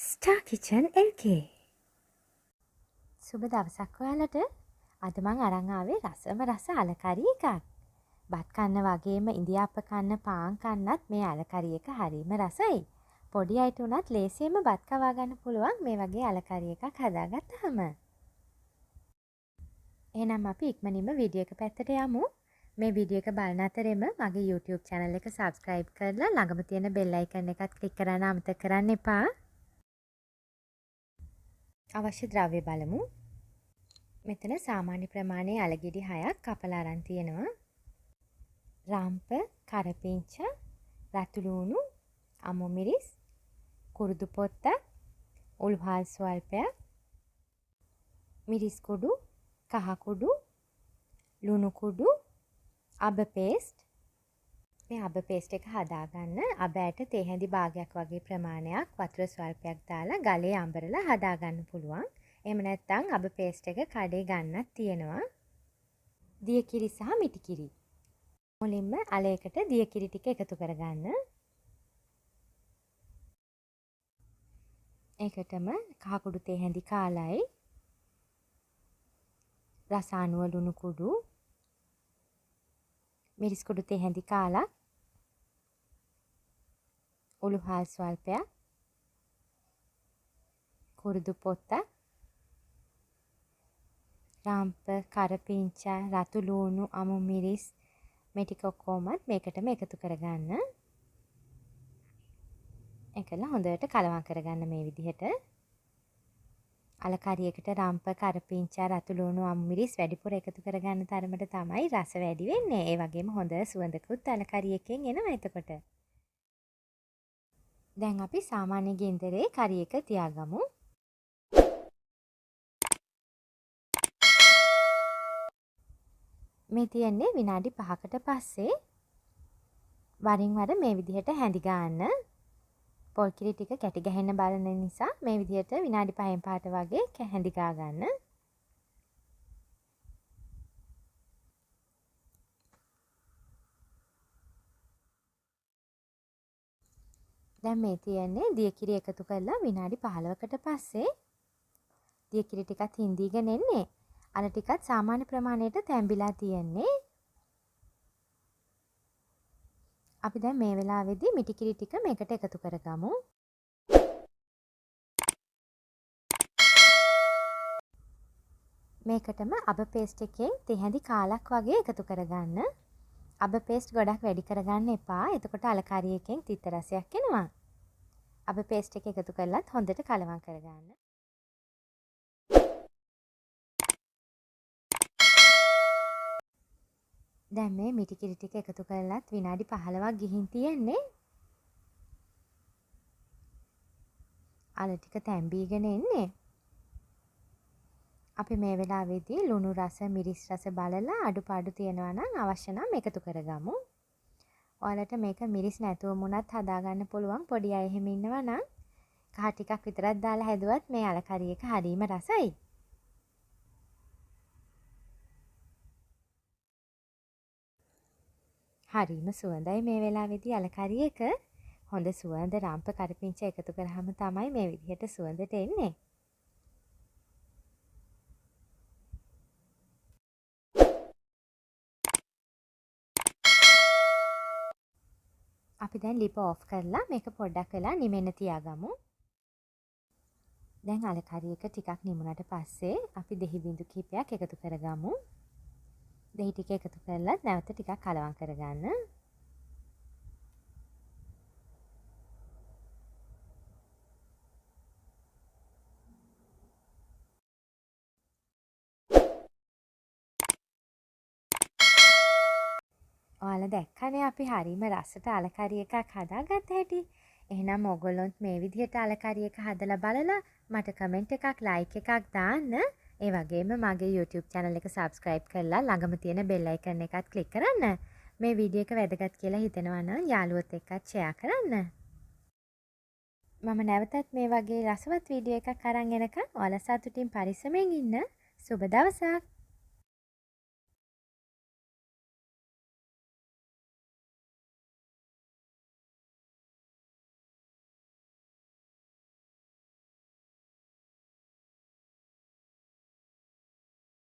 Star kitchen LK. සුබ දවසක් ඔයාලට. අද මං අරන් ආවේ රසම රස අලකරි එකක්. බත් කන්න වගේම ඉඳිආප්ප කන්න පාන් කන්නත් මේ අලකරි එක හරිම රසයි. පොඩි අයට උනත් ලේසියෙන්ම බත් කවා ගන්න පුළුවන් මේ වගේ අලකරි එකක් හදාගත්තාම. එහෙනම් අපි ඉක්මනින්ම වීඩියෝ එක පැත්තට යමු. මේ වීඩියෝ එක බලන අතරෙම මගේ YouTube channel එක subscribe කරලා ළඟම තියෙන bell icon එකත් click කරන්න අමතක කරන්න එපා. අවශ්‍ය ද්‍රව්‍ය බලමු. මෙතන සාමාන්‍ය ප්‍රමාණයේ අලගෙඩි 6ක් කපලා අරන් තියෙනවා. රාම්ප, කරපිංච, රතු ලූණු, අමු මිරිස්, කුරුදු පොත්ත, උල්හාල් ස්වල්පයක්, මිරිස් කුඩු, කහ කුඩු, ලුණු කුඩු, අබ පේස්ට්. මේ අබ පේස්ට් එක හදාගන්න අබ ඇට තේ හැඳි භාගයක් වගේ ප්‍රමාණයක් වතුර ස්වල්පයක් දාලා ගලේ අඹරලා හදාගන්න පුළුවන්. එහෙම නැත්නම් අබ පේස්ට් එක කඩේ ගන්නත් තියෙනවා. දිය කිරි සහ මිටි කිරි. මුලින්ම අලයකට දිය කිරි ටික එකතු කරගන්න. ඒකටම කහ කුඩු තේ හැඳි කාලයි, රසානුව ලුණු කුඩු, මිරිස් කුඩු තේ හැඳි කාලක්, උළුහාල් ස්වල්පයක්, කුරුදු පොත්ත, රාම්ප, කරපිංච, රතු ලූණු, අමු මිරිස් මේ ටික ඔක්කොමත් මේකටම එකතු කරගන්න. ඒකලා හොඳට කලවම් කරගන්න මේ විදිහට. අලකරි එකට රාම්ප, කරපිංච, රතු ලූණු, අමු මිරිස් වැඩිපුර එකතු කරගන්න තරමට තමයි රස වැඩි වෙන්නේ. ඒ වගේම හොඳ සුවඳකුත් අලකරි එකෙන් එනවා එතකොට. දැන් අපි සාමාන්‍ය ගින්දරේ කරි එක තියාගමු. මේ තියෙන්නේ විනාඩි 5කට පස්සේ වරින් වර මේ විදිහට හැඳි ගන්න. පොල් කිරි ටික කැටි ගහන්න බලන නිසා මේ විදිහට විනාඩි 5න් පාට වගේ හැඳි ගා ගන්න. දැන් මේ තියෙන්නේ දිය කිරි එකතු කරලා විනාඩි 15කට පස්සේ දිය කිරි ටිකත් හින්දීගෙන එන්නේ. අර ටිකත් සාමාන්‍ය ප්‍රමාණයට තැම්බිලා තියෙන්නේ. අපි දැන් මේ වෙලාවේදී මිටි කිරි ටික මේකට එකතු කරගමු. මේකටම අබ පේස්ට් එකෙන් තේ හැඳි කාලක් වගේ එකතු කරගන්න. අබ පේස්ට් ගොඩක් වැඩි කරගන්න එපා. එතකොට අලකරි එකෙන් තිත්ත රසයක් එනවා. අබ පේස්ට් එක එකතු කරලත් හොඳට කලවම් කරගන්න. දැන් මේ මිටි කිරි ටික එකතු කරලත් විනාඩි 15ක් ගිහින් තියෙන්නේ. අල ටික තැම්බීගෙන එන්නේ. අපි මේ වෙලාවේදී ලුණු රස, මිරිස් රස බලලා අඩුපාඩු තියෙනවා නම් අවශ්‍ය නම් එකතු කරගමු. ඔයාලට මේක මිරිස් නැතුවම උනත් හදාගන්න පුළුවන්. පොඩි අය එහෙම ඉන්නවා නම් කහ ටිකක් විතරක් දාලා හැදුවත් මේ අලකරි එක හරීම රසයි. හරිම සුවඳයි මේ වෙලාවේදී අලකරි එක. හොඳ සුවඳ රාම්ප, කරපිංච එකතු කරාම තමයි මේ විදිහට සුවඳට එන්නේ. අපි දැන් ලිප ඔෆ් කරලා මේක පොඩ්ඩක් වෙලා නිමෙන්න තියාගමු. දැන් අලකරි එක ටිකක් නිමුණට පස්සේ අපි දෙහි බිඳු කිහිපයක් එකතු කරගමු. දෙහි ටික එකතු කරලා නැවත ටිකක් කලවම් කරගන්න. ඔයාලා දැක්කනේ අපි හරීම රසට අලකරි එකක් හදාගත්ත හැටි. එහෙනම් ඔයගොල්ලොත් මේ විදිහට අලකරි එක හදලා බලලා මට කමෙන්ට් එකක්, ලයික් එකක් දාන්න. ඒ වගේම මගේ YouTube channel එක subscribe කරලා ළඟම තියෙන bell icon එකත් click කරන්න. මේ වීඩියෝ එක වැදගත් කියලා හිතෙනවා නම් යාළුවොත් එක්කත් share කරන්න. මම නැවතත් මේ වගේ රසවත් වීඩියෝ එකක් අරන් එනකම් ඔයාලා සතුටින් පරිස්සමෙන් ඉන්න. සුබ දවසක්.